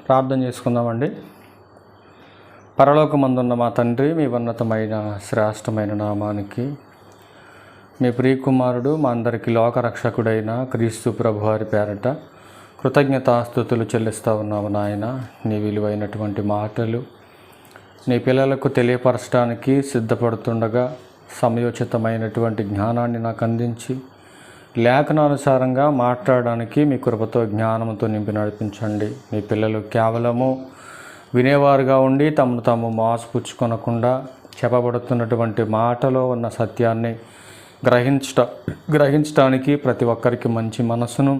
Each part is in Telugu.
ప్రార్థన చేసుకుందామండి. పరలోకమందున్న మా తండ్రి, మీ ఉన్నతమైన శ్రేష్టమైన నామానికి, మీ ప్రియకుమారుడు మా అందరికీ లోకరక్షకుడైన క్రీస్తు ప్రభువారి పేరట కృతజ్ఞతాస్తుతులు చెల్లిస్తూ ఉన్నాము నాయన. నీ విలువైనటువంటి మాటలు నీ పిల్లలకు తెలియపరచడానికి సిద్ధపడుతుండగా సమయోచితమైనటువంటి జ్ఞానాన్ని నాకు అందించి లేఖనానుసారంగా మాట్లాడడానికి మీ కృపతో జ్ఞానంతో నింపి నడిపించండి. మీ పిల్లలు కేవలము వినేవారుగా ఉండి తమను తాము మోసపుచ్చుకొనకుండా చెప్పబడుతున్నటువంటి మాటలో ఉన్న సత్యాన్ని గ్రహించడానికి ప్రతి ఒక్కరికి మంచి మనసును,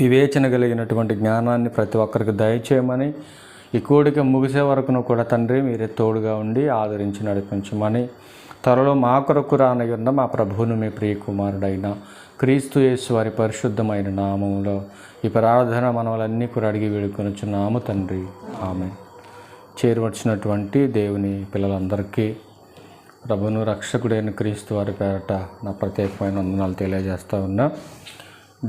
వివేచన కలిగినటువంటి జ్ఞానాన్ని ప్రతి ఒక్కరికి దయచేయమని, ఈ కూడిక ముగిసే వరకును కూడా తండ్రి మీరే తోడుగా ఉండి ఆదరించి నడిపించమని, త్వరలో మా కొరకు రానయ్యున్న మా ప్రభువును మీ ప్రియకుమారుడైన క్రీస్తు యేసు వారి పరిశుద్ధమైన నామంలో ఈ ప్రార్థన మనవలన్నీ కూడా అడిగి వేడుకొనుచున్నాము తండ్రి, ఆమేన్. చేరువచ్చినటువంటి దేవుని పిల్లలందరికీ ప్రభువును రక్షకుడైన క్రీస్తు వారి పేరట నా ప్రత్యేకమైన వందనాలు తెలియజేస్తూ ఉన్నా.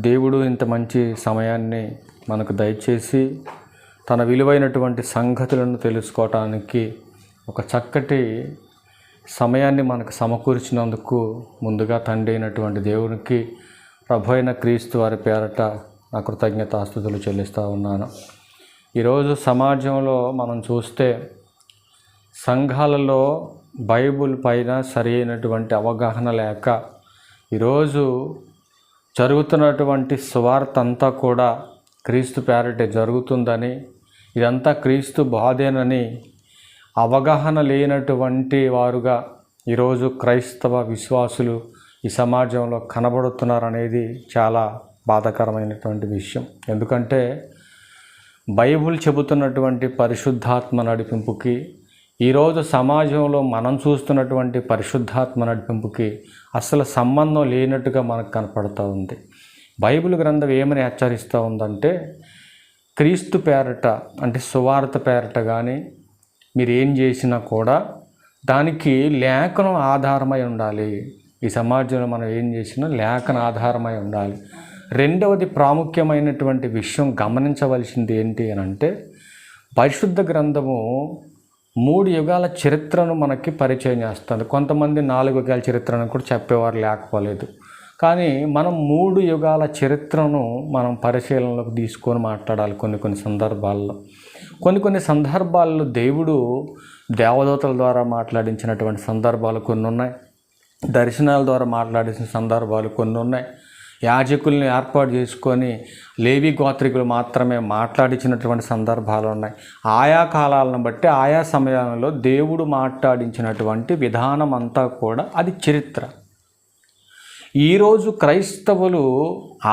దేవుడు ఇంత మంచి సమయాన్ని మనకు దయచేసి తన విలువైనటువంటి సంగతులను తెలుసుకోవటానికి ఒక చక్కటి సమయాన్ని మనకు సమకూర్చినందుకు ముందుగా తండ్రి అయినటువంటి దేవునికి, ప్రభు అయిన క్రీస్తు వారి పేరట నా కృతజ్ఞతాస్తుతులు చెల్లిస్తూ ఉన్నాను. ఈరోజు సమాజంలో మనం చూస్తే సంఘాలలో బైబిల్ పైన సరి అయినటువంటి అవగాహన లేక ఈరోజు జరుగుతున్నటువంటి సువార్త అంతా కూడా క్రీస్తు పేరటే జరుగుతుందని, ఇదంతా క్రీస్తు బాధేనని అవగాహన లేనటువంటి వారుగా ఈరోజు క్రైస్తవ విశ్వాసులు ఈ సమాజంలో కనబడుతున్నారనేది చాలా బాధాకరమైనటువంటి విషయం. ఎందుకంటే బైబిల్ చెబుతున్నటువంటి పరిశుద్ధాత్మ నడిపింపుకి, ఈరోజు సమాజంలో మనం చూస్తున్నటువంటి పరిశుద్ధాత్మ నడిపింపుకి అసలు సంబంధం లేనట్టుగా మనకు కనపడుతూ ఉంది. బైబిల్ గ్రంథం ఏమని హెచ్చరిస్తూ ఉందంటే, క్రీస్తు పేరట అంటే సువార్త పేరట కానీ మీరు ఏం చేసినా కూడా దానికి లేఖనం ఆధారమై ఉండాలి. ఈ సమాజంలో మనం ఏం చేసినా లేఖన ఆధారమై ఉండాలి. రెండవది ప్రాముఖ్యమైనటువంటి విషయం గమనించవలసింది ఏంటి అని అంటే, పరిశుద్ధ గ్రంథము 3 యుగాల చరిత్రను మనకి పరిచయం చేస్తుంది. కొంతమంది 4 యుగాల చరిత్రను కూడా చెప్పేవారు లేకపోలేదు. కానీ మనం 3 యుగాల చరిత్రను మనం పరిశీలనలోకి తీసుకొని మాట్లాడాలి. కొన్ని సందర్భాల్లో దేవుడు దేవదూతల ద్వారా మాట్లాడించినటువంటి సందర్భాలు కొన్ని ఉన్నాయి. దర్శనాల ద్వారా మాట్లాడించిన సందర్భాలు కొన్ని ఉన్నాయి. యాజకుల్ని ఏర్పాటు చేసుకొని లేవి గోత్రికులు మాత్రమే మాట్లాడించినటువంటి సందర్భాలు ఉన్నాయి. ఆయా కాలాలను బట్టి ఆయా సమయాలలో దేవుడు మాట్లాడించినటువంటి విధానం అంతా కూడా అది చరిత్ర. ఈరోజు క్రైస్తవులు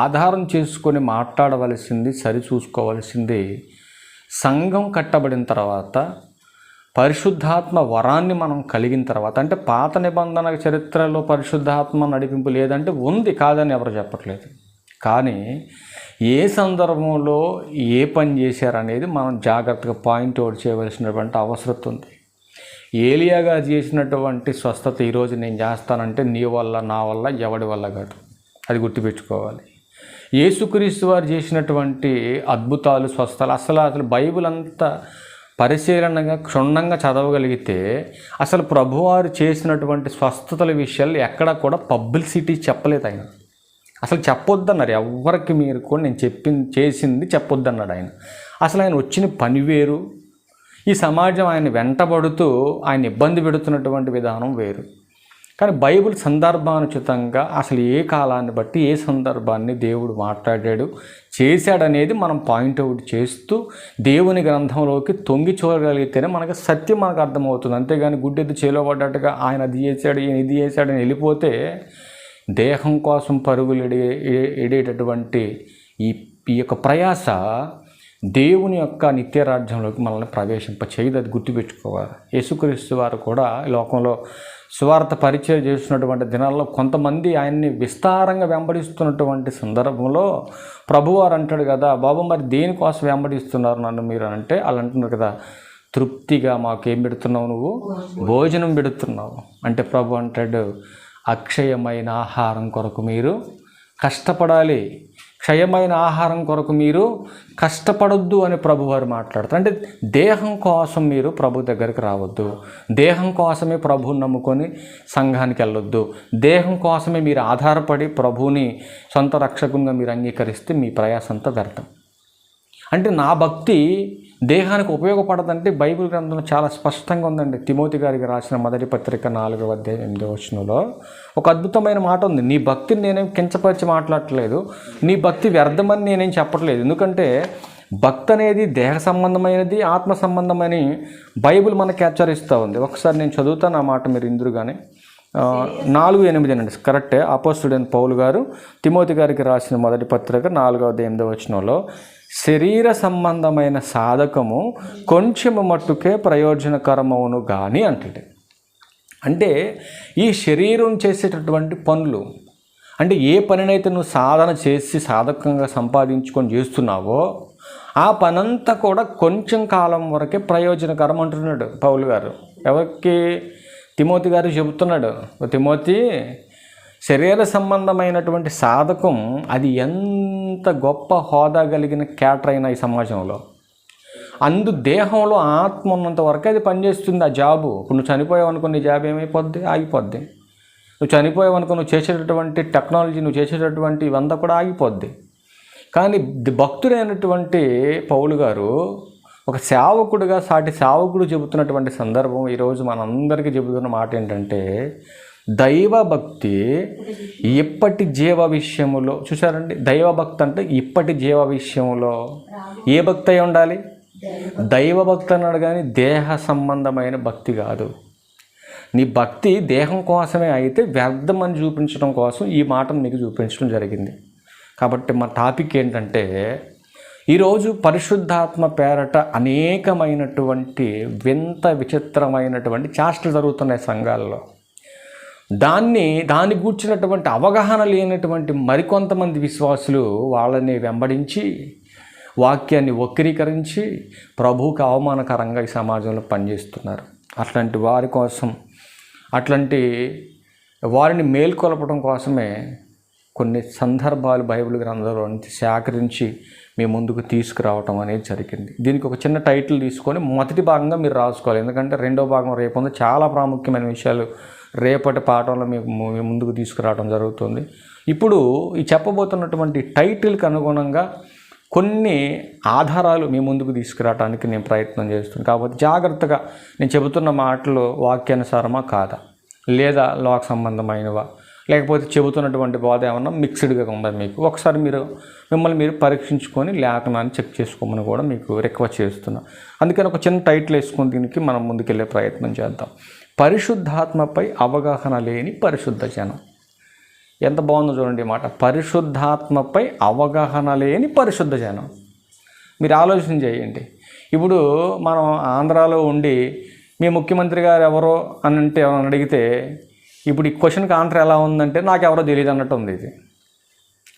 ఆధారం చేసుకొని మాట్లాడవలసింది, సరిచూసుకోవలసింది, సంఘం కట్టబడిన తర్వాత పరిశుద్ధాత్మ వరాన్ని మనం కలిగిన తర్వాత, అంటే పాత నిబంధన చరిత్రలో పరిశుద్ధాత్మ నడిపింపు లేదంటే ఉంది, కాదని ఎవరు చెప్పట్లేదు. కానీ ఏ సందర్భంలో ఏ పని చేశారనేది మనం జాగ్రత్తగా పాయింట్ అవుట్ చేయవలసినటువంటి అవసరం ఉంది. ఏలియా గారు చేసినటువంటి స్వస్థత ఈరోజు నేను చేస్తానంటే నీ వల్ల, నా వల్ల, ఎవడి వల్ల కాదు. అది గుర్తుపెట్టుకోవాలి. యేసుక్రీస్తు వారు చేసినటువంటి అద్భుతాలు, స్వస్థలు అసలు బైబిల్ అంతా పరిశీలనగా క్షుణ్ణంగా చదవగలిగితే అసలు ప్రభువారు చేసినటువంటి స్వస్థతల విషయాలు ఎక్కడ కూడా పబ్లిసిటీ చెప్పలేదు ఆయన. అసలు చెప్పొద్దన్నారు ఎవరికి, మీరు కూడా నేను చేసింది చెప్పొద్దన్నాడు ఆయన. అసలు ఆయన వచ్చిన పని వేరు, ఈ సమాజం ఆయన వెంటబడుతూ ఆయన ఇబ్బంది పెడుతున్నటువంటి విధానం వేరు. కానీ బైబిల్ సందర్భానుచితంగా అసలు ఏ కాలాన్ని బట్టి ఏ సందర్భాన్ని దేవుడు మాట్లాడాడు, చేశాడనేది మనం పాయింట్అవుట్ చేస్తూ దేవుని గ్రంథంలోకి తొంగి చూడగలిగితేనే మనకు సత్యం మనకు అర్థమవుతుంది. అంతేగాని గుడ్డెద్దు చేలో పడ్డట్టుగా ఆయన అది చేశాడు, ఈయన ఇది చేశాడని వెళ్ళిపోతే దేహం కోసం పరుగులు ఎడేటటువంటి ఈ యొక్క ప్రయాస దేవుని యొక్క నిత్యరాజ్యంలోకి మనల్ని ప్రవేశింపచేయదు. అది గుర్తుపెట్టుకోవాలి. యేసుక్రీస్తు వారు కూడా లోకంలో సువార్త పరిచయం చేస్తున్నటువంటి దినాల్లో కొంతమంది ఆయన్ని విస్తారంగా వెంబడిస్తున్నటువంటి సందర్భంలో ప్రభువారు అంటాడు కదా, బాబు మరి దేనికోసం వెంబడిస్తున్నారు నన్ను మీరు అంటే, వాళ్ళు అంటున్నారు కదా, తృప్తిగా మాకేం పెడుతున్నావు, నువ్వు భోజనం పెడుతున్నావు అంటే ప్రభు అంటాడు, అక్షయమైన ఆహారం కొరకు మీరు కష్టపడాలి. క్షయమైన ఆహారం కొరకు మీరు కష్టపడొద్దు అని ప్రభువారు మాట్లాడతారు. అంటే దేహం కోసం మీరు ప్రభు దగ్గరికి రావద్దు, దేహం కోసమే ప్రభువుని నమ్ముకొని సంఘానికి వెళ్ళొద్దు, దేహం కోసమే మీరు ఆధారపడి ప్రభువుని సొంత రక్షకునిగా మీరు అంగీకరిస్తే మీ ప్రయాసంతా వ్యర్థం. అంటే నా భక్తి దేహానికి ఉపయోగపడదంటే బైబిల్ గ్రంథంలో చాలా స్పష్టంగా ఉందండి. తిమోతి గారికి రాసిన మొదటి పత్రిక 4వ అధ్యాయం 8వ వచనంలో ఒక అద్భుతమైన మాట ఉంది. నీ భక్తిని నేనేం కించపరిచి మాట్లాడట్లేదు, నీ భక్తి వ్యర్థమని నేనేం చెప్పట్లేదు. ఎందుకంటే భక్తి అనేది దేహ సంబంధమైనది, ఆత్మ సంబంధమని బైబిల్ మనకు హెచ్చరిస్తూ ఉంది. ఒకసారి నేను చదువుతాను ఆ మాట, మీరు ఇందురుగానే 4:8 అండి, కరెక్టే. అపోస్తలుడైన పౌలు గారు తిమోతి గారికి రాసిన మొదటి పత్రిక 4వ అధ్యాయం 8వ వచనంలో శరీర సంబంధమైన సాధకము కొంచెము మట్టుకే ప్రయోజనకరమవును కానీ అంటాడు. అంటే ఈ శరీరం చేసేటటువంటి పనులు, అంటే ఏ పనినైతే నువ్వు సాధన చేసి సాధకంగా సంపాదించుకొని చేస్తున్నావో ఆ పనంతా కూడా కొంచెం కాలం వరకే ప్రయోజనకరం అంటున్నాడు పౌలు గారు. ఎవరికి? తిమోతి గారు చెబుతున్నాడు, తిమోతి, శరీర సంబంధమైనటువంటి సాధకం అది ఎంత గొప్ప హోదా కలిగిన క్యాటర్ అయినా ఈ సమాజంలో, దేహంలో ఆత్మ ఉన్నంత వరకు అది పనిచేస్తుంది ఆ జాబు. ఇప్పుడు నువ్వు చనిపోయావు అనుకో, నీ జాబ్ ఏమైపోద్ది? ఆగిపోద్ది. నువ్వు చనిపోయావు అనుకో, నువ్వు చేసేటటువంటి టెక్నాలజీ, నువ్వు చేసేటటువంటి ఇవంతా కూడా ఆగిపోద్ది. కానీ భక్తుడైనటువంటి పౌలు గారు ఒక సేవకుడిగా, సాటి సేవకుడు చెబుతున్నటువంటి సందర్భం ఈరోజు మనందరికీ చెబుతున్న మాట ఏంటంటే, దైవభక్తి ఇప్పటి జీవ విషయములో, చూసారండి, దైవభక్తి అంటే ఇప్పటి జీవ విషయంలో ఏ భక్తి అయి ఉండాలి? దైవభక్తి అన్నాడు, కానీ దేహ సంబంధమైన భక్తి కాదు. నీ భక్తి దేహం కోసమే అయితే వ్యర్థం అని చూపించడం కోసం ఈ మాటను మీకు చూపించడం జరిగింది. కాబట్టి మా టాపిక్ ఏంటంటే, ఈరోజు పరిశుద్ధాత్మ పేరట అనేకమైనటువంటి వింత విచిత్రమైనటువంటి చేష్టలు జరుగుతున్నాయి సంఘాల్లో. దాన్ని గూర్చినటువంటి అవగాహన లేనటువంటి మరికొంతమంది విశ్వాసులు వాళ్ళని వెంబడించి వాక్యాన్ని వక్రీకరించి ప్రభువుకి అవమానకరంగా ఈ సమాజంలో పనిచేస్తున్నారు. అట్లాంటి వారి కోసం, అట్లాంటి వారిని మేల్కొల్పడం కోసమే కొన్ని సందర్భాలు బైబిల్ గ్రంథంలో నుంచి సేకరించి మీ ముందుకు తీసుకురావటం అనేది జరిగింది. దీనికి ఒక చిన్న టైటిల్ తీసుకొని మొదటి భాగంగా మీరు రాసుకోవాలి, ఎందుకంటే రెండో భాగం రేపు ఉంది. చాలా ప్రాముఖ్యమైన విషయాలు రేపటి పాఠంలో మీ ముందుకు తీసుకురావడం జరుగుతుంది. ఇప్పుడు ఈ చెప్పబోతున్నటువంటి టైటిల్కి అనుగుణంగా కొన్ని ఆధారాలు మీ ముందుకు తీసుకురావడానికి నేను ప్రయత్నం చేస్తున్నాను. కాబట్టి జాగ్రత్తగా నేను చెబుతున్న మాటలు వాక్యానుసారమా కాదా, లేదా లోక సంబంధమైనవా, లేకపోతే చెబుతున్నటువంటి బోధ ఏమన్నా మిక్స్డ్గా ఉందా, మీకు ఒకసారి మిమ్మల్ని మీరు పరీక్షించుకొని లేఖనాన్ని చెక్ చేసుకోమని కూడా మీకు రిక్వెస్ట్ చేస్తున్నాను. అందుకని ఒక చిన్న టైటిల్ వేసుకొని దీనికి మనం ముందుకెళ్ళే ప్రయత్నం చేద్దాం. పరిశుద్ధాత్మపై అవగాహన లేని పరిశుద్ధ జనం. ఎంత బాగుందో చూడండి మాట, పరిశుద్ధాత్మపై అవగాహన లేని పరిశుద్ధ జనం. మీరు ఆలోచన చేయండి. ఇప్పుడు మనం ఆంధ్రాలో ఉండి మీ ముఖ్యమంత్రి గారు ఎవరో అని అంటే ఎవరైనా అడిగితే, ఇప్పుడు ఈ క్వశ్చన్కి ఆన్సర్ ఎలా ఉందంటే నాకు ఎవరో తెలియదు అన్నట్టు ఉంది. ఇది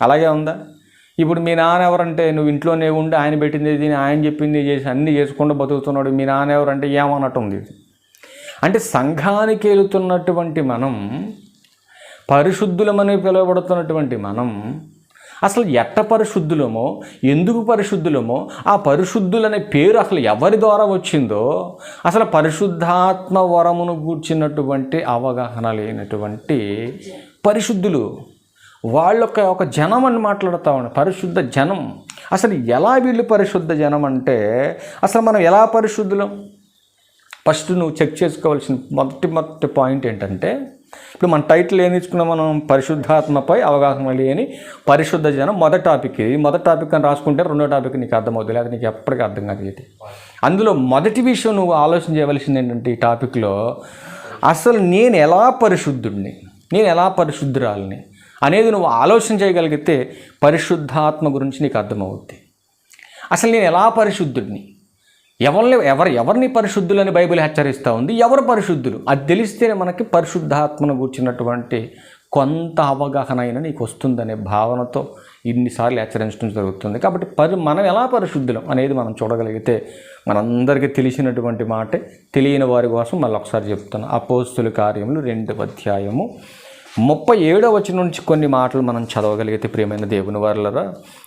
అలాగే ఉందా? ఇప్పుడు మీ నాన్న ఎవరంటే నువ్వు ఇంట్లోనే ఉండి ఆయన పెట్టింది ఇది, ఆయన చెప్పింది చేసి అన్నీ చేసుకుంటూ బతుకుతున్నాడు, మీ నాన్న ఎవరంటే ఏమన్నట్టు ఉంది ఇది. అంటే సంఘానికి వెళుతున్నటువంటి మనం, పరిశుద్ధులమని పిలువబడుతున్నటువంటి మనం అసలు ఎట్ట పరిశుద్ధులమో, ఎందుకు పరిశుద్ధులమో, ఆ పరిశుద్ధులనే పేరు అసలు ఎవరి ద్వారా వచ్చిందో, అసలు పరిశుద్ధాత్మ వరమును గూర్చినటువంటి అవగాహన లేనటువంటి పరిశుద్ధులు, వాళ్ళొక్క ఒక జనం అని మాట్లాడుతూ ఉన్నాం. పరిశుద్ధ జనం. అసలు ఎలా వీళ్ళు పరిశుద్ధ జనం అంటే, అసలు మనం ఎలా పరిశుద్ధులం? ఫస్ట్ నువ్వు చెక్ చేసుకోవాల్సిన మొదటి పాయింట్ ఏంటంటే, ఇప్పుడు మన టైటిల్ ఏం తీసుకున్నాం మనం, పరిశుద్ధాత్మపై అవగాహన లేని పరిశుద్ధ జనం. మొదటి టాపిక్ ఇది. మొదటి టాపిక్ అని రాసుకుంటే రెండో టాపిక్ నీకు అర్థమవుతుంది, లేదా నీకు ఎప్పటికీ అర్థం కాదు ఇది. అందులో మొదటి విషయం నువ్వు ఆలోచన చేయవలసింది ఏంటంటే, ఈ టాపిక్లో అసలు నేను ఎలా పరిశుద్ధుడిని, నేను ఎలా పరిశుద్ధురాలిని అనేది నువ్వు ఆలోచన చేయగలిగితే పరిశుద్ధాత్మ గురించి నీకు అర్థమవుద్ది. అసలు నేను ఎలా పరిశుద్ధుడిని, ఎవరిని పరిశుద్ధులని బైబిల్ హెచ్చరిస్తూ ఉంది, ఎవరు పరిశుద్ధులు అది తెలిస్తేనే మనకి పరిశుద్ధాత్మను కూర్చున్నటువంటి కొంత అవగాహన అయినా నీకు వస్తుందనే భావనతో ఇన్నిసార్లు హెచ్చరించడం జరుగుతుంది. కాబట్టి మనం ఎలా పరిశుద్ధులం అనేది మనం చూడగలిగితే మనందరికీ తెలిసినటువంటి మాటే. తెలియని వారి కోసం మళ్ళీ ఒకసారి చెప్తాను. అపోస్తుల కార్యములు 2వ అధ్యాయము 37వ వచనం నుంచి కొన్ని మాటలు మనం చదవగలిగితే ప్రియమైన దేవుని వారలారా,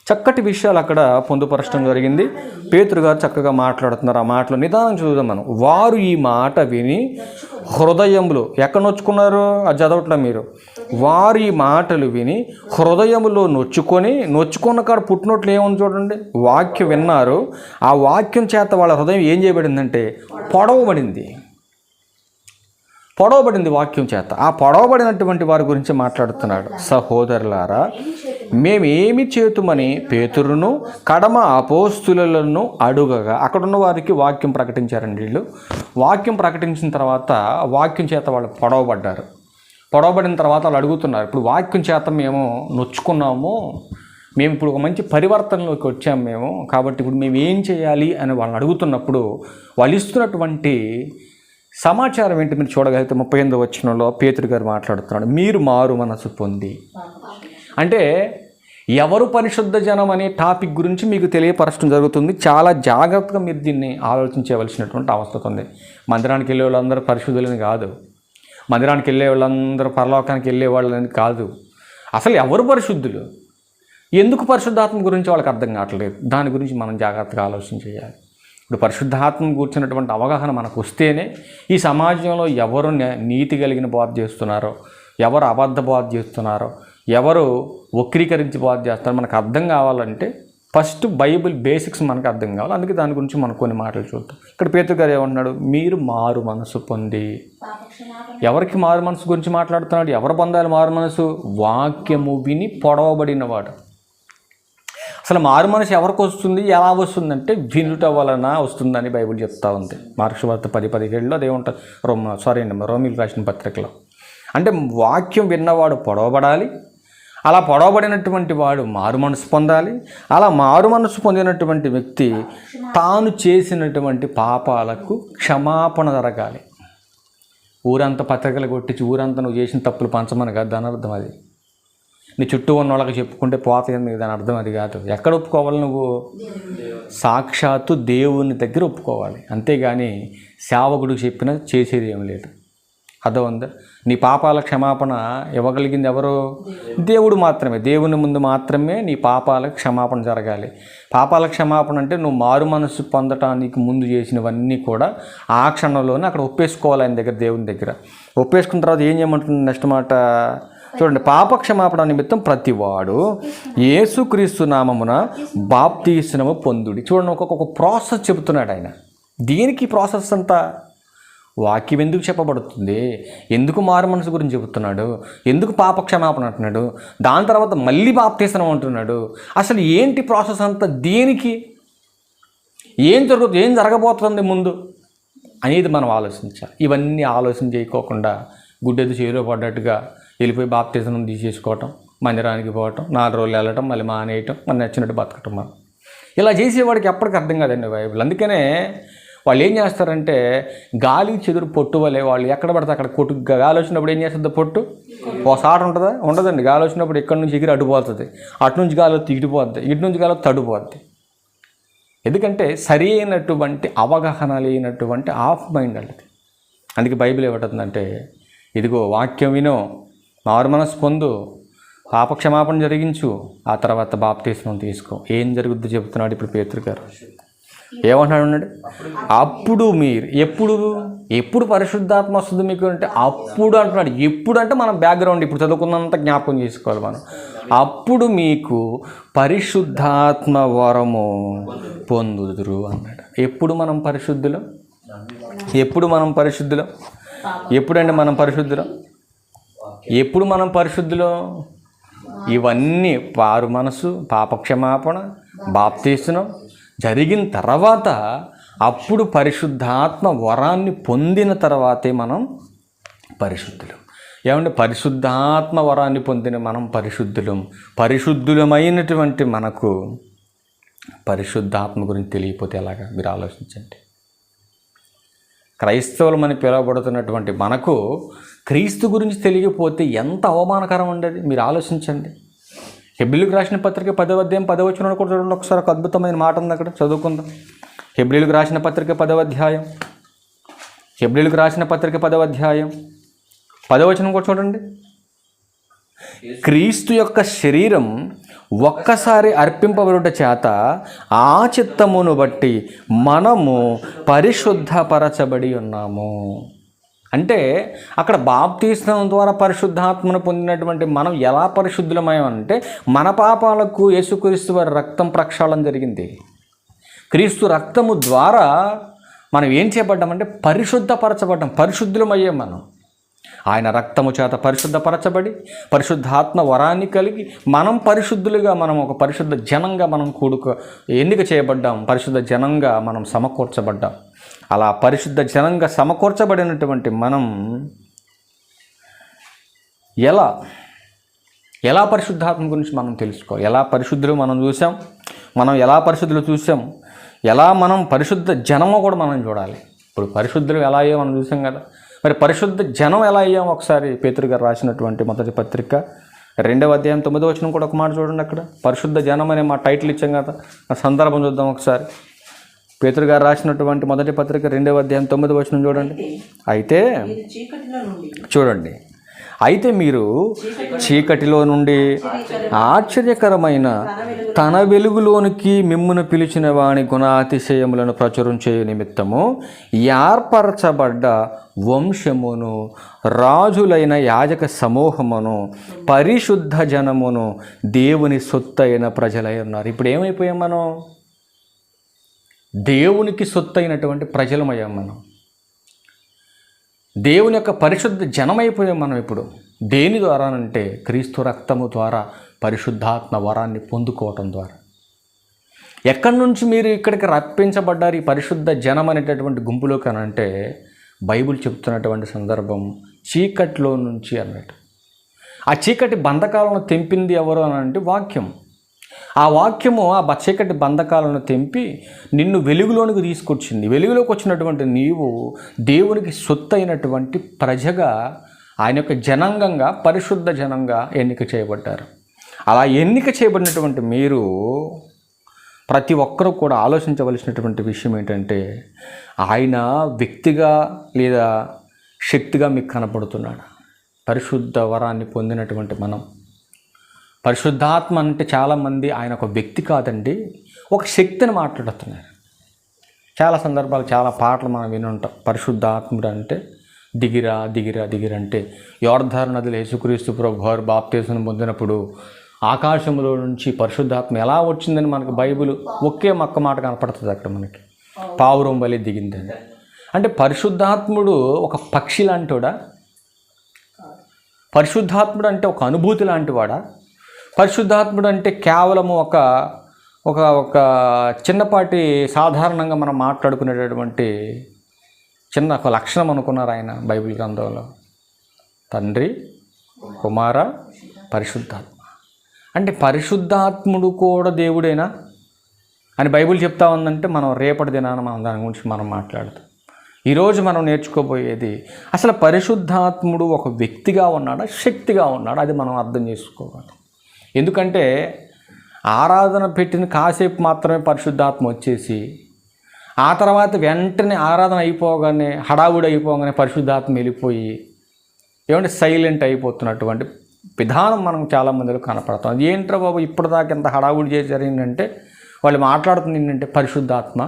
చక్కటి విషయాలు అక్కడ పొందుపరచడం జరిగింది. పేతురు గారు చక్కగా మాట్లాడుతున్నారు. ఆ మాటలు నిదానం చూద్దాం మనం. వారు ఈ మాట విని హృదయములో ఎక్కడ నొచ్చుకున్నారు? అది చదవట్లే మీరు. వారు ఈ మాటలు విని హృదయములో నొచ్చుకున్న కాడ పుట్టినట్లు ఏముంది చూడండి. వాక్యం విన్నారు. ఆ వాక్యం చేత వాళ్ళ హృదయం ఏం చేయబడిందంటే పొడవబడింది వాక్యం చేత. ఆ పొడవబడినటువంటి వారి గురించి మాట్లాడుతున్నాడు. సహోదరులారా, మేమేమి చేతుమని పేతురును కడమ అపోస్తులను అడుగగా, అక్కడున్న వారికి వాక్యం ప్రకటించారండి. వీళ్ళు వాక్యం ప్రకటించిన తర్వాత వాక్యం చేత వాళ్ళు పొడవబడిన తర్వాత వాళ్ళు అడుగుతున్నారు, ఇప్పుడు వాక్యం చేత మేము నొచ్చుకున్నాము, మేము ఇప్పుడు ఒక మంచి పరివర్తనలోకి వచ్చాము మేము, కాబట్టి ఇప్పుడు మేము ఏం చేయాలి అని వాళ్ళని అడుగుతున్నప్పుడు వాళ్ళు ఇస్తున్నటువంటి సమాచారం ఏంటి మీరు చూడగలిగితే 38వ వచనంలో పేతురు గారు మాట్లాడుతున్నాడు. మీరు మారు మనసు పొంది, అంటే ఎవరు పరిశుద్ధ జనం అనే టాపిక్ గురించి మీకు తెలియపరచడం జరుగుతుంది. చాలా జాగ్రత్తగా మీరు దీన్ని ఆలోచించవలసినటువంటి అవసరం ఉంది. మందిరానికి వెళ్ళే వాళ్ళందరూ పరిశుద్ధులని కాదు, మందిరానికి వెళ్ళే వాళ్ళందరూ పరలోకానికి వెళ్ళే వాళ్ళని కాదు. అసలు ఎవరు పరిశుద్ధులు, ఎందుకు పరిశుద్ధాత్మ గురించి వాళ్ళకి అర్థం కావట్లేదు. దాని గురించి మనం జాగ్రత్తగా ఆలోచన చేయాలి. ఇప్పుడు పరిశుద్ధాత్మ కూర్చున్నటువంటి అవగాహన మనకు వస్తేనే ఈ సమాజంలో ఎవరు నీతి కలిగిన బోధ చేస్తున్నారో, ఎవరు అబద్ధ బోధ చేస్తున్నారో, ఎవరు వక్రీకరించి బోధ చేస్తారో మనకు అర్థం కావాలంటే ఫస్ట్ బైబిల్ బేసిక్స్ మనకు అర్థం కావాలి. అందుకే దాని గురించి మనం కొన్ని మాటలు చూద్దాం. ఇక్కడ పేతురు గారు ఏమంటున్నాడు? మీరు మారు మనసు పొంది. ఎవరికి మారు మనసు గురించి మాట్లాడుతున్నాడు? ఎవరు పొందాలి మారు మనసు? వాక్యము విని పొడవబడినవాడు. అసలు మారు మనసు ఎవరికి వస్తుంది, ఎలా వస్తుందంటే వినుట వలన వస్తుందని బైబిల్ చెప్తా ఉంది. మార్కు సువార్త 10:17లో అదే ఉంటుంది. రోమీయులకు రాసిన పత్రికలో. అంటే వాక్యం విన్నవాడు పొడవబడాలి, అలా పొడవబడినటువంటి వాడు మారు మనసు పొందాలి. అలా మారు మనసు పొందినటువంటి వ్యక్తి తాను చేసినటువంటి పాపాలకు క్షమాపణ జరగాలి. ఊరంతా పత్రికలు కొట్టించి ఊరంతా నువ్వు చేసిన తప్పులు పంచమని కాదు దాని అర్థం. అది నీ చుట్టూ ఉన్న వాళ్ళకి చెప్పుకుంటే పోతాయి, దాని అర్థం అది కాదు. ఎక్కడ ఒప్పుకోవాలి? నువ్వు సాక్షాత్తు దేవుని దగ్గర ఒప్పుకోవాలి. అంతేగాని సేవకుడికి చెప్పినా చేసేది ఏం లేదు. అర్థం ఉందా? నీ పాపాల క్షమాపణ ఇవ్వగలిగింది ఎవరు? దేవుడు మాత్రమే. దేవుని ముందు మాత్రమే నీ పాపాల క్షమాపణ జరగాలి. పాపాల క్షమాపణ అంటే నువ్వు మారు మనసు పొందటానికి ముందు చేసినవన్నీ కూడా ఆ క్షణంలోనే అక్కడ ఒప్పేసుకోవాలి ఆయన దగ్గర, దేవుని దగ్గర. ఒప్పేసుకున్న తర్వాత ఏం చేయమంటుంది నెక్స్ట్ మాట చూడండి. పాప క్షమాపణ నిమిత్తం ప్రతివాడు యేసుక్రీస్తు నామమున బాప్తిస్మము పొందుడి. చూడండి, ఒక్కొక్క ప్రాసెస్ చెబుతున్నాడు ఆయన. దీనికి ప్రాసెస్ అంతా వాక్యం ఎందుకు చెప్పబడుతుంది, ఎందుకు మారు మనసు గురించి చెబుతున్నాడు, ఎందుకు పాప క్షమాపణ అంటున్నాడు, దాని తర్వాత మళ్ళీ బాప్తిస్మం అంటున్నాడు. అసలు ఏంటి ప్రాసెస్ అంతా, దేనికి, ఏం జరగబోతుంది ముందు అనేది మనం ఆలోచించాలి. ఇవన్నీ ఆలోచన చేయకోకుండా గుడ్డెది చేతిలో పడ్డట్టుగా వెళ్ళిపోయి బాప్తిజం తీసేసుకోవటం, మందిరానికి పోవటం, 4 రోజులు వెళ్ళటం, మళ్ళీ మానేయటం, మన నచ్చినట్టు బతకటం. మనం ఇలా చేసేవాడికి ఎప్పటికీ అర్థం కాదండి బైబిల్. అందుకనే వాళ్ళు ఏం చేస్తారంటే గాలి చెదురు పొట్టు వలే వాళ్ళు ఎక్కడ పడితే అక్కడ కొట్టు. గాలి వచ్చినప్పుడు ఏం చేస్తుంది పొట్టు? ఒకసాట ఉంటుందా? ఉండదండి. గాలి వచ్చినప్పుడు ఎక్కడి నుంచి ఎగిరి అడ్డుపోతుంది, అటు నుంచి గాలి ఇటుపోద్ది, ఇటు నుంచి గాలి తడిపోద్ది. ఎందుకంటే సరి అయినటువంటి అవగాహన లేనటువంటి ఆఫ్ మైండ్ అండి. అందుకే బైబిల్ ఏమంటుందంటే, ఇదిగో వాక్యం వినో, మారు మనసు పొందు, పాపక్షమాపణ జరిగించు, ఆ తర్వాత బాప్తిస్మం తీసుకో. ఏం జరుగుద్ది చెబుతున్నాడు ఇప్పుడు పేతురు గారు. ఏమంటున్నాడు? అప్పుడు మీరు ఎప్పుడు పరిశుద్ధాత్మ వస్తుంది మీకు అంటే అప్పుడు అంటున్నాడు. ఎప్పుడు అంటే మనం బ్యాక్గ్రౌండ్ ఇప్పుడు చదువుకున్నంత జ్ఞాపకం చేసుకోవాలి మనం. అప్పుడు మీకు పరిశుద్ధాత్మ వరము పొందుదురు అన్నాడు. ఎప్పుడు మనం పరిశుద్ధులం? ఎప్పుడంటే మనం పరిశుద్ధులం? ఎప్పుడు మనం పరిశుద్ధులం? ఇవన్నీ మారు మనసు, పాపక్షమాపణ, బాప్తిస్మం జరిగిన తర్వాత, అప్పుడు పరిశుద్ధాత్మ వరాన్ని పొందిన తర్వాతే మనం పరిశుద్ధులం. ఏమంటే పరిశుద్ధాత్మ వరాన్ని పొందిన మనం పరిశుద్ధులమైనటువంటి మనకు పరిశుద్ధాత్మ గురించి తెలియకపోతే ఎలాగా? మీరు ఆలోచించండి. క్రైస్తవులమని పిలువబడుతున్నటువంటి మనకు క్రీస్తు గురించి తెలియకపోతే ఎంత అవమానకరం ఉండేది మీరు ఆలోచించండి. హెబ్రీయులకు రాసిన పత్రిక 10వ అధ్యాయం 10వ వచనం కూడా చూడండి ఒకసారి. ఒక అద్భుతమైన మాట ఉంది అక్కడ, చదువుకుందాం. హెబ్రీయులకు రాసిన పత్రిక 10వ అధ్యాయం 10వ వచనం కూడా చూడండి. క్రీస్తు యొక్క శరీరం ఒక్కసారి అర్పింపబడుట చేత ఆ చిత్తమును బట్టి మనము పరిశుద్ధపరచబడి ఉన్నాము. అంటే అక్కడ బాప్తీస్మం ద్వారా పరిశుద్ధాత్మను పొందినటువంటి మనం ఎలా పరిశుద్ధులమయ్యామంటే మన పాపాలకు యేసుక్రీస్తు వారి రక్తం ప్రక్షాళన జరిగింది. క్రీస్తు రక్తము ద్వారా మనం ఏం చేయబడ్డామంటే పరిశుద్ధపరచబడ్డాం, పరిశుద్ధులమయ్యాం మనం. ఆయన రక్తము చేత పరిశుద్ధపరచబడి పరిశుద్ధాత్మ వరాన్ని కలిగి మనం పరిశుద్ధులుగా, మనం ఒక పరిశుద్ధ జనంగా మనం ఎన్నిక చేయబడ్డాం, పరిశుద్ధ జనంగా మనం సమకూర్చబడ్డాం. అలా పరిశుద్ధ జనంగా సమకూర్చబడినటువంటి మనం ఎలా పరిశుద్ధాత్మ గురించి మనం తెలుసుకోవాలి. ఎలా పరిశుద్ధులు మనం చూసాం, మనం ఎలా పరిశుద్ధులు చూసాం, ఎలా మనం పరిశుద్ధ జనము కూడా మనం చూడాలి. ఇప్పుడు పరిశుద్ధులు ఎలా అయ్యో మనం చూసాం కదా, మరి పరిశుద్ధ జనం ఎలా అయ్యాం ఒకసారి పేతురు గారు రాసినటువంటి మొదటి పత్రిక 2వ అధ్యాయం 9వ వచనం కూడా ఒక మాట చూడండి. అక్కడ పరిశుద్ధ జనం అనే మా టైటిల్ ఇచ్చాం కదా, ఆ సందర్భం చూద్దాం ఒకసారి. పేతురు గారు రాసినటువంటి మొదటి పత్రిక 2వ అధ్యాయం 9వ వచనం చూడండి. అయితే మీరు చీకటిలో నుండి ఆశ్చర్యకరమైన తన వెలుగులోనికి మిమ్మును పిలిచిన వాని గుణాతిశయములను ప్రచురించే నిమిత్తము ఏర్పరచబడ్డ వంశమును, రాజులైన యాజక సమూహమును, పరిశుద్ధ జనమును, దేవుని సొత్తైన ప్రజలై ఉన్నారు. ఇప్పుడు ఏమైపోయాం మనం? దేవునికి సొత్తైనటువంటి ప్రజలమయ్యాం మనం. దేవుని యొక్క పరిశుద్ధ జనమైపోయాం మనం. ఇప్పుడు దేని ద్వారానంటే క్రీస్తు రక్తము ద్వారా, పరిశుద్ధాత్మ వరాన్ని పొందుకోవటం ద్వారా. ఎక్కడి నుంచి మీరు ఇక్కడికి రప్పించబడ్డారు ఈ పరిశుద్ధ జనం అనేటటువంటి గుంపులోకి అనంటే బైబిల్ చెప్తున్నటువంటి సందర్భం చీకట్లో నుంచి అన్నట్టు. ఆ చీకటి బంధకాలను తెంపింది ఎవరు అని అంటే వాక్యం. ఆ వాక్యము ఆ చీకటి బంధకాలను తెంపి నిన్ను వెలుగులోనికి తీసుకొచ్చింది. వెలుగులోకి వచ్చినటువంటి నీవు దేవునికి సొత్తైనటువంటి ప్రజగా, ఆయన యొక్క జనాంగంగా, పరిశుద్ధ జనంగా ఎన్నిక చేయబడ్డారు. అలా ఎన్నిక చేయబడినటువంటి మీరు ప్రతి ఒక్కరూ కూడా ఆలోచించవలసినటువంటి విషయం ఏంటంటే ఆయన వ్యక్తిగా లేదా శక్తిగా మీకు కనపడుతున్నాడు. పరిశుద్ధ వరాన్ని పొందినటువంటి మనం, పరిశుద్ధాత్మ అంటే చాలామంది ఆయన ఒక వ్యక్తి కాదండి, ఒక శక్తిని మాట్లాడుతున్నారు. చాలా సందర్భాలు, చాలా పాటలు మనం విని ఉంటాం. పరిశుద్ధాత్ముడు అంటే దిగిరా దిగిరా దిగిరా అంటే యోర్దాను నదిలో యేసుక్రీస్తు ప్రభు వారు బాప్తిస్మం పొందినప్పుడు ఆకాశంలో నుంచి పరిశుద్ధాత్మ ఎలా వచ్చిందని మనకు బైబిల్ ఒకే ఒక్క మాట కనపడుతుంది అక్కడ మనకి. పావురం వలె దిగిందని. అంటే పరిశుద్ధాత్ముడు ఒక పక్షి లాంటివాడా? పరిశుద్ధాత్ముడు అంటే ఒక అనుభూతి లాంటివాడా? పరిశుద్ధాత్ముడు అంటే కేవలము ఒక ఒక ఒక చిన్నపాటి సాధారణంగా మనం మాట్లాడుకునేటటువంటి చిన్న ఒక లక్షణం అనుకున్నారు ఆయన బైబిల్ గ్రంథంలో. తండ్రి, కుమార, పరిశుద్ధాత్మ. అంటే పరిశుద్ధాత్ముడు కూడా దేవుడేనా అని బైబిల్ చెప్తా ఉందంటే మనం రేపటి దినాన మనం దాని గురించి మనం మాట్లాడతాం. ఈరోజు మనం నేర్చుకోబోయేది అసలు పరిశుద్ధాత్ముడు ఒక వ్యక్తిగా ఉన్నాడా, శక్తిగా ఉన్నాడా, అది మనం అర్థం చేసుకోవాలి. ఎందుకంటే ఆరాధన పెట్టిన కాసేపు మాత్రమే పరిశుద్ధాత్మ వచ్చేసి ఆ తర్వాత వెంటనే ఆరాధన అయిపోగానే, హడావుడి అయిపోగానే పరిశుద్ధాత్మ వెళ్ళిపోయి ఏమంటే సైలెంట్ అయిపోతున్నటువంటి విధానం మనం చాలామందిలో కనపడతాం. అది ఏంట్రా బాబు ఇప్పటిదాకా ఎంత హడావుడి చేసి జరిగిందంటే వాళ్ళు మాట్లాడుతుంది ఏంటంటే పరిశుద్ధాత్మ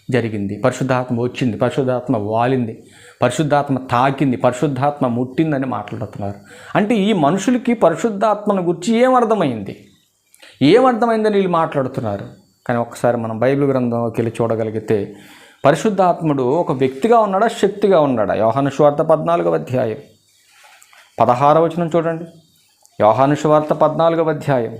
జరిగింది, పరిశుద్ధాత్మ వచ్చింది, పరిశుద్ధాత్మ వాలింది, పరిశుద్ధాత్మ తాకింది, పరిశుద్ధాత్మ ముట్టిందని మాట్లాడుతున్నారు. అంటే ఈ మనుషులకి పరిశుద్ధాత్మను గురించి ఏమర్థమైందని వీళ్ళు మాట్లాడుతున్నారు. కానీ ఒకసారి మనం బైబిల్ గ్రంథంలోకి వెళ్ళి చూడగలిగితే పరిశుద్ధాత్ముడు ఒక వ్యక్తిగా ఉన్నాడా, శక్తిగా ఉన్నాడా? యోహాను సువార్త 14వ అధ్యాయం 16వ వచనం చూడండి. యోహాను సువార్త 14వ అధ్యాయం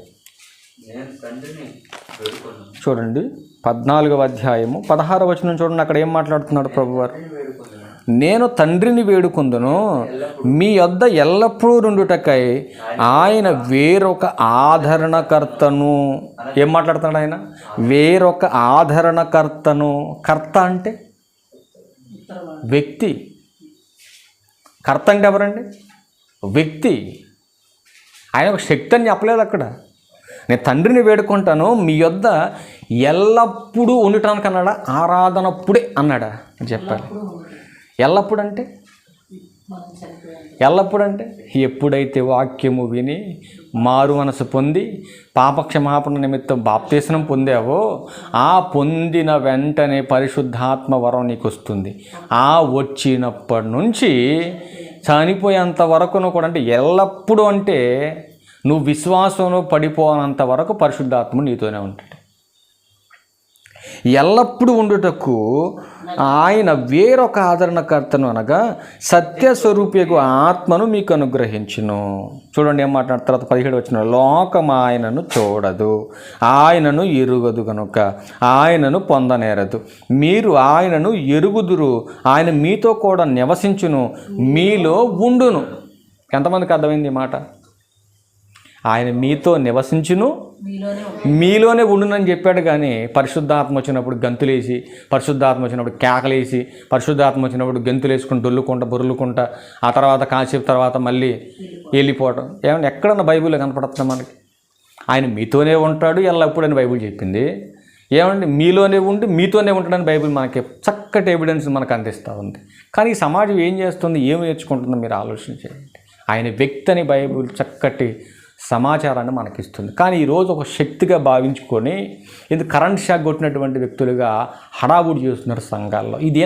చూడండి, 14వ అధ్యాయము 16వ వచనం చూడండి. అక్కడ ఏం మాట్లాడుతున్నాడు ప్రభువారు? నేను తండ్రిని వేడుకొందును, మీ యొద్ద ఎల్లప్పుడూ నుండుటకై ఆయన వేరొక ఆదరణకర్తను. ఏం మాట్లాడుతున్నాడు ఆయన? వేరొక ఆదరణకర్తను. కర్త అంటే వ్యక్తి. కర్త అంటే ఎవరండి? వ్యక్తి. ఆయన ఒక శక్తి అని చెప్పలేదు అక్కడ. నేను తండ్రిని వేడుకుంటాను, మీ యొద్ద ఎల్లప్పుడూ ఉండటానికి అన్నాడా? ఆరాధనప్పుడే అన్నాడా అని చెప్పాలి. ఎల్లప్పుడు అంటే ఎల్లప్పుడు అంటే ఎప్పుడైతే వాక్యము విని మారు మనసు పొంది పాపక్షమాపణ నిమిత్తం బాప్తీసనం పొందావో ఆ పొందిన వెంటనే పరిశుద్ధాత్మ వరం నీకు వస్తుంది. ఆ వచ్చినప్పటి నుంచి చనిపోయేంత వరకును కూడా, అంటే ఎల్లప్పుడూ అంటే నువ్వు విశ్వాసంలో పడిపోనంత వరకు పరిశుద్ధాత్మ నీతోనే ఉంటాడు. ఎల్లప్పుడూ ఉండుటకు ఆయన వేరొక ఆదరణకర్తను అనగా సత్యస్వరూపియగు ఆత్మను మీకు అనుగ్రహించును. చూడండి ఏం మాట్లాడుతారు. తర్వాత 17 వచ్చిన లోకం ఆయనను చూడదు, ఆయనను ఎరుగదు కనుక ఆయనను పొందనేరదు. మీరు ఆయనను ఎరుగుదురు, ఆయన మీతో కూడా నివసించును, మీలో ఉండును. ఎంతమందికి అర్థమైంది ఈ మాట? ఆయన మీతో నివసించును, మీలోనే ఉండునని చెప్పాడు. కానీ పరిశుద్ధాత్మ వచ్చినప్పుడు గంతులేసి, పరిశుద్ధాత్మ వచ్చినప్పుడు కేకలేసి, పరిశుద్ధాత్మ వచ్చినప్పుడు గంతులేసుకుని డొల్లుకుంటా బొర్లుకుంటా ఆ తర్వాత కాసేపు తర్వాత మళ్ళీ వెళ్ళిపోవడం ఏమన్నా ఎక్కడన్నా బైబిల్లో కనపడుతుంది మనకి? ఆయన మీతోనే ఉంటాడు ఎల్లప్పుడూ అని బైబిల్ చెప్పింది. ఏమండి మీలోనే ఉండి మీతోనే ఉంటాడని బైబిల్ మనకి చక్కటి ఎవిడెన్స్ మనకు అందిస్తూ ఉంది. కానీ ఈ సమాజం ఏం చేస్తుంది, ఏం నేర్చుకుంటుందో మీరు ఆలోచన చేయండి. ఆయన వ్యక్తి అని బైబిల్ చక్కటి సమాచారాన్ని మనకిస్తుంది. కానీ ఈరోజు ఒక శక్తిగా భావించుకొని ఇది కరెంట్ షాక్ కొట్టినటువంటి వ్యక్తులుగా హడావుడి చేస్తున్నారు సంఘాల్లో. ఇది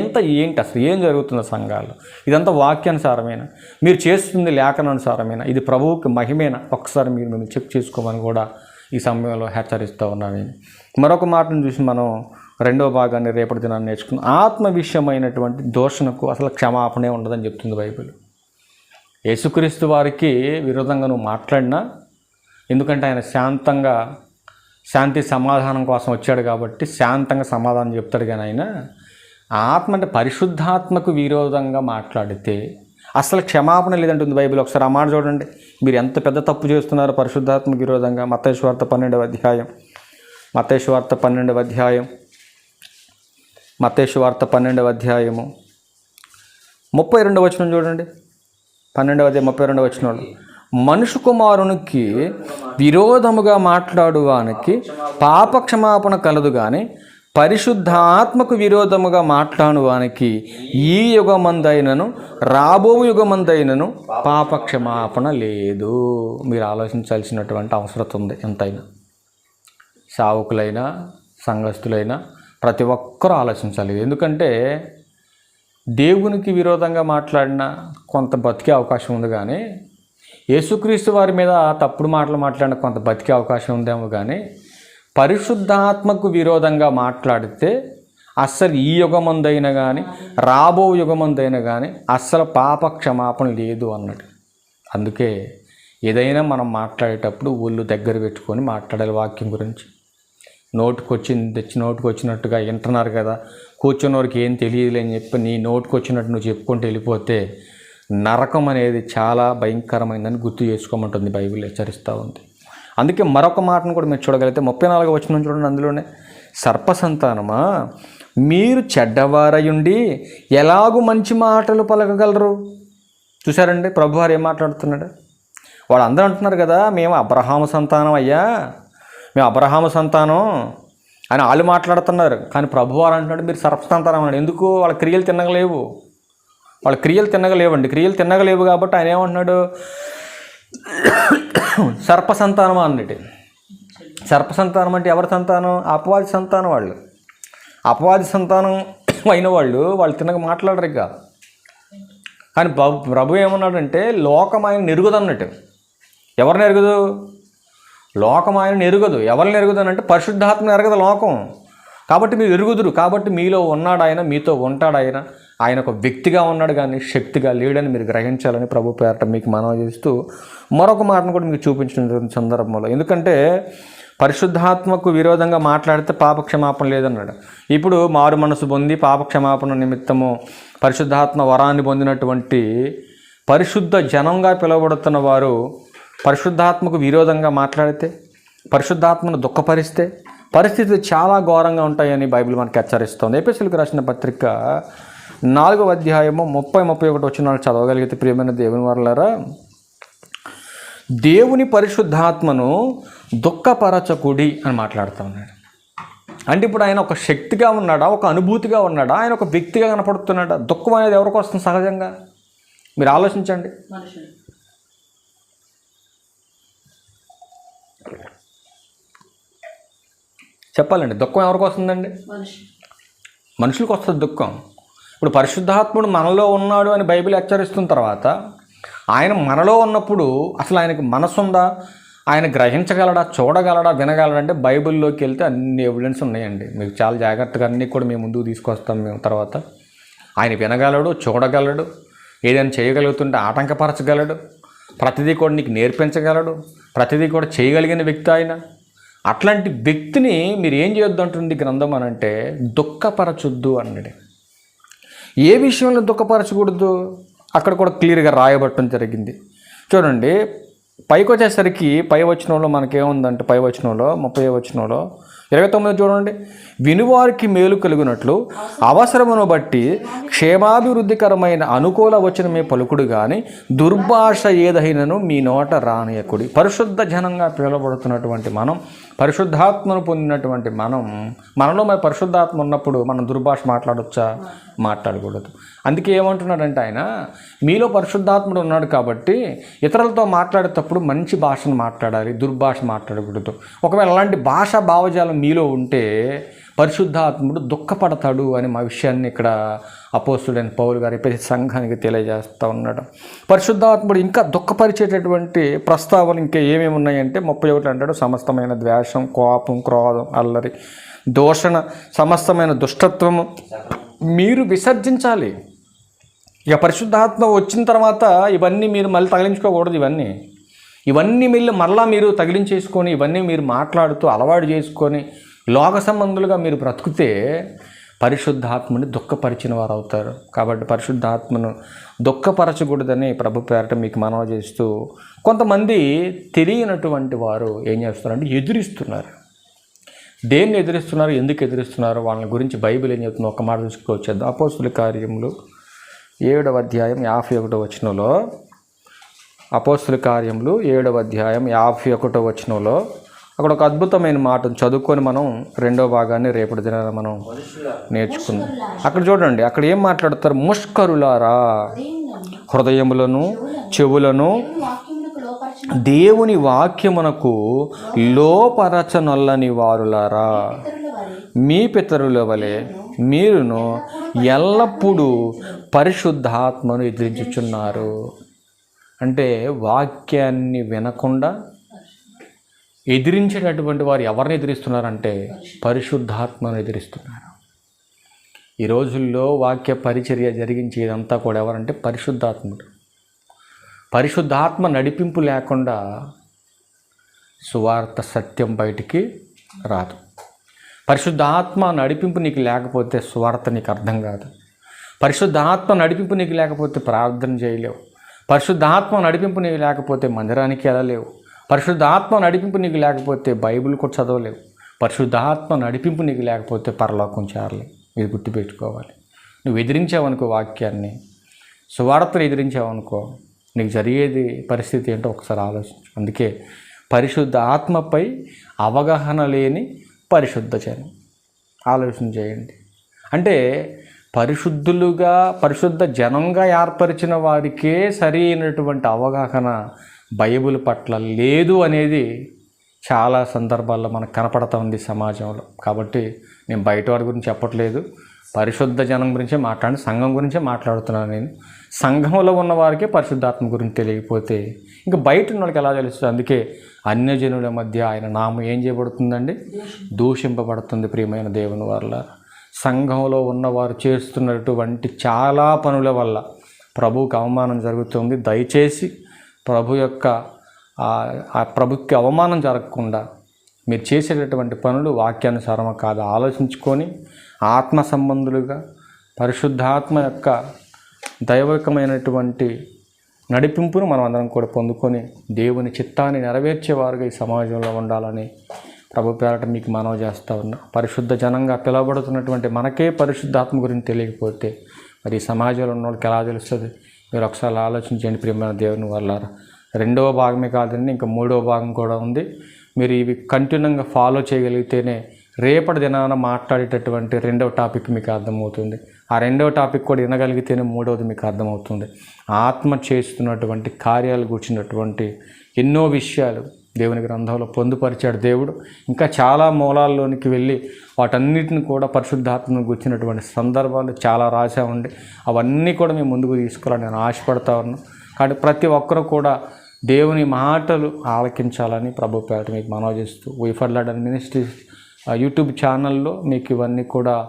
ఏంటి అసలు ఏం జరుగుతుంది సంఘాల్లో? ఇదంతా వాక్యానుసారమేనా? మీరు చేస్తుంది లేఖనానుసారమేనా? ఇది ప్రభువుకి మహిమేనా? ఒక్కసారి మీరు చెక్ చేసుకోమని కూడా ఈ సమయంలో హెచ్చరిస్తూ ఉన్నాను. మరొక మాటను చూసి మనం రెండో భాగాన్ని రేపటి దినాన్ని నేర్చుకున్నాం. ఆత్మ విషయమైనటువంటి దోషణకు అసలు క్షమాపణే ఉండదని చెప్తుంది బైబిల్. యేసుక్రీస్తు వారికి విరోధంగా నువ్వు మాట్లాడినా, ఎందుకంటే ఆయన శాంతంగా శాంతి సమాధానం కోసం వచ్చాడు కాబట్టి శాంతంగా సమాధానం చెప్తాడు. కానీ ఆయన ఆత్మ అంటే పరిశుద్ధాత్మకు విరోధంగా మాట్లాడితే అసలు క్షమాపణ లేదంటుంది బైబిల్. ఒకసారి ఆ మాట చూడండి. మీరు ఎంత పెద్ద తప్పు చేస్తున్నారు పరిశుద్ధాత్మకు విరోధంగా. మత్తయి సువార్త 12వ అధ్యాయం, మత్తయి సువార్త 12వ అధ్యాయం, మత్తయి సువార్త 12వ అధ్యాయము 32వ వచనం చూడండి. 12వ అధ్యాయం 32వ వచనంలో మనుషు కుమారునికి విరోధముగా మాట్లాడువానికి పాపక్షమాపణ కలదు, కానీ పరిశుద్ధాత్మకు విరోధముగా మాట్లాడువానికి ఈ యుగమందైనను రాబో యుగమందైనను పాపక్షమాపణ లేదు. మీరు ఆలోచించాల్సినటువంటి అవసరం ఉంది. ఎంతైనా సావుకులైనా సంఘస్థులైనా ప్రతి ఒక్కరూ ఆలోచించాలి. ఎందుకంటే దేవునికి విరోధంగా మాట్లాడినా కొంత బతికే అవకాశం ఉంది, కానీ యేసుక్రీస్తు వారి మీద తప్పుడు మాటలు మాట్లాడిన కొంత బతికే అవకాశం ఉందేమో. కానీ పరిశుద్ధాత్మకు విరోధంగా మాట్లాడితే అస్సలు ఈ యుగమందైనా కానీ రాబో యుగమందైనా కానీ అస్సలు పాప క్షమాపణ లేదు అన్నట్టు. అందుకే ఏదైనా మనం మాట్లాడేటప్పుడు ఒళ్ళు దగ్గర పెట్టుకొని మాట్లాడాలి. వాక్యం గురించి నోటుకు వచ్చినట్టుగా వింటున్నారు కదా, కూర్చున్నవారికి ఏం తెలియదులే అని చెప్పి నీ నోటుకు వచ్చినట్టు నువ్వు చెప్పుకుంటూ వెళ్ళిపోతే నరకం అనేది చాలా భయంకరమైందని గుర్తు చేసుకోమంటుంది బైబిల్, హెచ్చరిస్తూ ఉంది. అందుకే మరొక మాటను కూడా మీరు చూడగలిగితే 34వ వచనం చూడండి. అందులోనే సర్పసంతానమా, మీరు చెడ్డవారయుండి ఎలాగూ మంచి మాటలు పలకగలరు? చూసారండి ప్రభువారు ఏం మాట్లాడుతున్నాడు. వాళ్ళందరూ అంటున్నారు కదా, మేము అబ్రహాము సంతానం అయ్యా, మేము అబ్రహాము సంతానం అని వాళ్ళు మాట్లాడుతున్నారు. కానీ ప్రభువారు అంటున్నాడు మీరు సర్పసంతానం అన్నాడు. ఎందుకు? వాళ్ళ క్రియలు తిన్నగలేవు, వాళ్ళ క్రియలు తిన్నగలేవండి. క్రియలు తిన్నగలేవు కాబట్టి ఆయన ఏమంటున్నాడు, సర్పసంతానం అన్నట్టు. సర్పసంతానం అంటే ఎవరి సంతానం? అపవాది సంతానం. వాళ్ళు అపవాది సంతానం అయిన వాళ్ళు తిన్నగా మాట్లాడరు ఇక. కానీ ప్రభు ఏమన్నాడంటే లోకం ఆయన ఎరుగుదు అన్నట్టు. ఎవరిని ఎరుగుదు? లోకం ఆయన ఎరుగదు. ఎవరిని ఎరుగుదు అని అంటే పరిశుద్ధాత్మ ఎరగదు లోకం. కాబట్టి మీరు ఎరుగుదురు. కాబట్టి మీలో ఉన్నాడు ఆయన, మీతో ఉంటాడు ఆయన. ఆయన ఒక వ్యక్తిగా ఉన్నాడు కానీ శక్తిగా లేడని మీరు గ్రహించాలని ప్రభు పేరట మీకు మనవి చేస్తూ మరొక మాటను కూడా మీకు చూపించిన సందర్భంలో, ఎందుకంటే పరిశుద్ధాత్మకు విరోధంగా మాట్లాడితే పాపక్షమాపణ లేదన్నాడు. ఇప్పుడు మారు మనసు పొంది పాపక్షమాపణ నిమిత్తము పరిశుద్ధాత్మ వరాన్ని పొందినటువంటి పరిశుద్ధ జనంగా పిలువబడుతున్న వారు పరిశుద్ధాత్మకు విరోధంగా మాట్లాడితే, పరిశుద్ధాత్మను దుఃఖపరిస్తే పరిస్థితులు చాలా ఘోరంగా ఉంటాయని బైబిల్ మనకి హెచ్చరిస్తుంది. ఎఫెసీయులకు రాసిన పత్రిక 4వ అధ్యాయము 30-31 వచనాలు చదవగలిగితే ప్రియమైన దేవుని వారలారా, దేవుని పరిశుద్ధాత్మను దుఃఖపరచకుడి అని మాట్లాడుతూ ఉన్నాడు. అంటే ఇప్పుడు ఆయన ఒక శక్తిగా ఉన్నాడా, ఒక అనుభూతిగా ఉన్నాడా, ఆయన ఒక వ్యక్తిగా కనపడుతున్నాడా? దుఃఖం అనేది ఎవరికి వస్తుంది? సహజంగా మీరు ఆలోచించండి. చెప్పాలండి, దుఃఖం ఎవరికి వస్తుందండి? మనుషులకు వస్తుంది దుఃఖం. ఇప్పుడు పరిశుద్ధాత్ముడు మనలో ఉన్నాడు అని బైబిల్ హెచ్చరిస్తున్న తర్వాత ఆయన మనలో ఉన్నప్పుడు అసలు ఆయనకి మనసు ఉందా? ఆయన గ్రహించగలడా, చూడగలడా, వినగలడా అంటే బైబిల్లోకి వెళ్తే అన్ని ఎవిడెన్స్ ఉన్నాయండి. మీకు చాలా జాగ్రత్తగా అన్నీ కూడా మేము ముందుకు తీసుకొస్తాం మేము తర్వాత. ఆయన వినగలడు, చూడగలడు, ఏదైనా చేయగలుగుతుంటే ఆటంకపరచగలడు, ప్రతిదీ కూడా నీకు నేర్పించగలడు, ప్రతిదీ కూడా చేయగలిగిన వ్యక్తి ఆయన. అట్లాంటి వ్యక్తిని మీరు ఏం చేయొద్దు అంటుంది గ్రంథం అని అంటే దుఃఖపరచొద్దు అన్నాడు. ఏ విషయంలో దుఃఖపరచకూడదు అక్కడ కూడా క్లియర్గా రాయబట్టడం జరిగింది. చూడండి, పైకి వచ్చేసరికి పై వచనంలో మనకేముందంటే పై వచనంలో 30వ వచనంలో 29 చూడండి. వినువారికి మేలు కలుగునట్లు అవసరమును బట్టి క్షేమాభివృద్ధికరమైన అనుకూల వచనమే పలుకుడు కానీ దుర్భాష ఏదైనను మీ నోట రానియకుడి. పరిశుద్ధ జనంగా పిలువబడుతున్నటువంటి మనం, పరిశుద్ధాత్మను పొందినటువంటి మనలో మరి పరిశుద్ధాత్మ ఉన్నప్పుడు మనం దుర్భాష మాట్లాడొచ్చా? మాట్లాడకూడదు. అందుకే ఏమంటున్నాడంటే ఆయన, మీలో పరిశుద్ధాత్ముడు ఉన్నాడు కాబట్టి ఇతరులతో మాట్లాడేటప్పుడు మంచి భాషను మాట్లాడాలి, దుర్భాష మాట్లాడకూడదు. ఒకవేళ అలాంటి భాషా భావజాలం మీలో ఉంటే పరిశుద్ధాత్ముడు దుఃఖపడతాడు అని మా విషయాన్ని ఇక్కడ అపోస్తుడైన పౌలు గారు ప్రతి సంఘానికి తెలియజేస్తూ ఉన్నాడు. పరిశుద్ధాత్ముడు ఇంకా దుఃఖపరిచేటటువంటి ప్రస్తావనలు ఇంకా ఏమేమి ఉన్నాయంటే 31 అంటాడు, సమస్తమైన ద్వేషం, కోపం, క్రోధం, అల్లరి, దూషణ, సమస్తమైన దుష్టత్వము మీరు విసర్జించాలి. ఇక పరిశుద్ధాత్మ వచ్చిన తర్వాత ఇవన్నీ మీరు మళ్ళీ తగిలించుకోకూడదు. ఇవన్నీ మళ్ళీ మీరు తగిలించేసుకొని ఇవన్నీ మీరు మాట్లాడుతూ అలవాటు చేసుకొని లోక సంబంధులుగా మీరు బ్రతుకుతే పరిశుద్ధాత్మని దుఃఖపరిచిన వారు అవుతారు. కాబట్టి పరిశుద్ధాత్మను దుఃఖపరచకూడదని ప్రభు పేరట మీకు మనవి చేస్తూ, కొంతమంది తెలియనటువంటి వారు ఏం చేస్తున్నారంటే ఎదురిస్తున్నారు. దేన్ని ఎదిరిస్తున్నారు, ఎందుకు ఎదిరిస్తున్నారు, వాళ్ళ గురించి బైబిల్ ఏం చెప్తుందో ఒక మాట చూసుకొచ్చేద్దాం. అపోస్తుల కార్యములు 7వ అధ్యాయం 51వ వచనంలో, అపోస్తుల కార్యములు 7వ అధ్యాయం 51వ వచనంలో అక్కడ ఒక అద్భుతమైన మాటను చదువుకొని మనం రెండో భాగాన్ని రేపటి దినాన మనం నేర్చుకుందాం. అక్కడ చూడండి, అక్కడ ఏం మాట్లాడతారు? ముష్కరులారా, హృదయములను చెవులను దేవుని వాక్యమునకు లోపరచనొల్లని వారులారా, మీ పితరుల వలె మీరును ఎల్లప్పుడూ పరిశుద్ధాత్మను ఎదిరించుచున్నారు. అంటే వాక్యాన్ని వినకుండా ఎదిరించేటటువంటి వారు ఎవరిని ఎదిరిస్తున్నారంటే పరిశుద్ధాత్మను ఎదిరిస్తున్నారు. ఈ రోజుల్లో వాక్య పరిచర్య జరిగించేదంతా కూడా ఎవరంటే పరిశుద్ధాత్ముడు. పరిశుద్ధాత్మ నడిపింపు లేకుండా సువార్త సత్యం బయటికి రాదు. పరిశుద్ధాత్మ నడిపింపు నీకు లేకపోతే సువార్త నీకు అర్థం కాదు. పరిశుద్ధాత్మ నడిపింపు నీకు లేకపోతే ప్రార్థన చేయలేవు. పరిశుద్ధాత్మ నడిపింపు నీకు లేకపోతే మందిరానికి వెళ్ళలేవు. పరిశుద్ధాత్మ నడిపింపు నీకు లేకపోతే బైబిల్ కూడా చదవలేవు. పరిశుద్ధాత్మ నడిపింపు నీకు లేకపోతే పరలోకం చేరలేవు. ఇది గుర్తుపెట్టుకోవాలి. నువ్వు ఎదిరించావనుకో, వాక్యాన్ని సువార్తను ఎదిరించావనుకో, నీకు జరిగేది పరిస్థితి ఏంటో ఒకసారి ఆలోచించు. అందుకే పరిశుద్ధ ఆత్మపై అవగాహన లేని పరిశుద్ధ జనం. ఆలోచన చేయండి. అంటే పరిశుద్ధ జనంగా ఏర్పరిచిన వారికే సరైనటువంటి అవగాహన బైబిల్ పట్ల లేదు అనేది చాలా సందర్భాల్లో మనకు కనపడుతూ ఉంది సమాజంలో. కాబట్టి నేను బయట వారి గురించి చెప్పట్లేదు, పరిశుద్ధ జనం గురించే మాట్లాడి సంఘం గురించే మాట్లాడుతున్నాను. నేను సంఘంలో ఉన్న వారికే పరిశుద్ధాత్మ గురించి తెలియకపోతే ఇంకా బయట ఉన్న వాళ్ళకి ఎలా తెలుస్తుంది? అందుకే అన్యజనుల మధ్య ఆయన నామం ఏం చేయబడుతుందండి? దూషింపబడుతుంది. ప్రియమైన దేవుని వల్ల సంఘంలో ఉన్నవారు చేస్తున్నటువంటి చాలా పనుల వల్ల ప్రభువుకి అవమానం జరుగుతుంది. దయచేసి ప్రభుకి అవమానం జరగకుండా మీరు చేసేటటువంటి పనులు వాక్యానుసారమా కాదు ఆలోచించుకొని ఆత్మ సంబంధులుగా పరిశుద్ధాత్మ యొక్క దైవికమైనటువంటి నడిపింపును మనం అందరం కూడా పొందుకొని దేవుని చిత్తాన్ని నెరవేర్చేవారుగా ఈ సమాజంలో ఉండాలని ప్రభు పేరట మీకు మనవి చేస్తూ ఉన్నా. పరిశుద్ధ జనంగా పిలువబడుతున్నటువంటి మనకే పరిశుద్ధాత్మ గురించి తెలియకపోతే మరి ఈ సమాజంలో ఉన్న వాళ్ళకి ఎలా తెలుస్తుంది? మీరు ఒకసారి ఆలోచించండి ప్రియమైన దేవుని వల్లారా. రెండవ భాగమే కాదండి, ఇంకా మూడవ భాగం కూడా ఉంది. మీరు ఇవి కంటిన్యూగా ఫాలో చేయగలిగితేనే రేపటి దినాన మాట్లాడేటటువంటి రెండవ టాపిక్ మీకు అర్థమవుతుంది. ఆ రెండవ టాపిక్ కూడా వినగలిగితేనే మూడవది మీకు అర్థమవుతుంది. ఆత్మ చేస్తున్నటువంటి కార్యాలు గుర్చినటువంటి ఎన్నో విషయాలు దేవుని గ్రంథంలో పొందుపరిచాడు దేవుడు. ఇంకా చాలా మూలాల్లోనికి వెళ్ళి వాటన్నిటిని కూడా పరిశుద్ధాత్మను గుర్చినటువంటి సందర్భాలు చాలా రాశామండి. అవన్నీ కూడా మేము ముందుకు తీసుకురాని నేను ఆశపడతా ఉన్నాను. కాబట్టి ప్రతి ఒక్కరూ కూడా దేవుని మాటలు ఆలకించాలని ప్రభు పేరట మీకు మనవి చేస్తూ V for London ministries YouTube ఛానల్లో మీకు ఇవన్నీ కూడా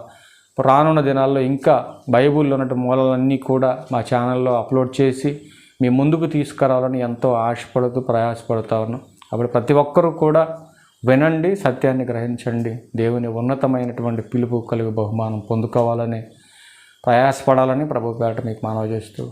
రానున్న దినాల్లో ఇంకా బైబిల్లో ఉన్న మూలాలన్నీ కూడా మా ఛానల్లో అప్లోడ్ చేసి మీ ముందుకు తీసుకురావాలని ఎంతో ఆశపడుతూ ప్రయాసపడుతూ ఉన్నాం. అప్పుడు ప్రతి ఒక్కరూ కూడా వినండి, సత్యాన్ని గ్రహించండి, దేవుని ఉన్నతమైనటువంటి పిలుపు కలిగి బహుమానం పొందుకోవాలని ప్రయాసపడాలని ప్రభు పేరట మీకు మనవి చేస్తూ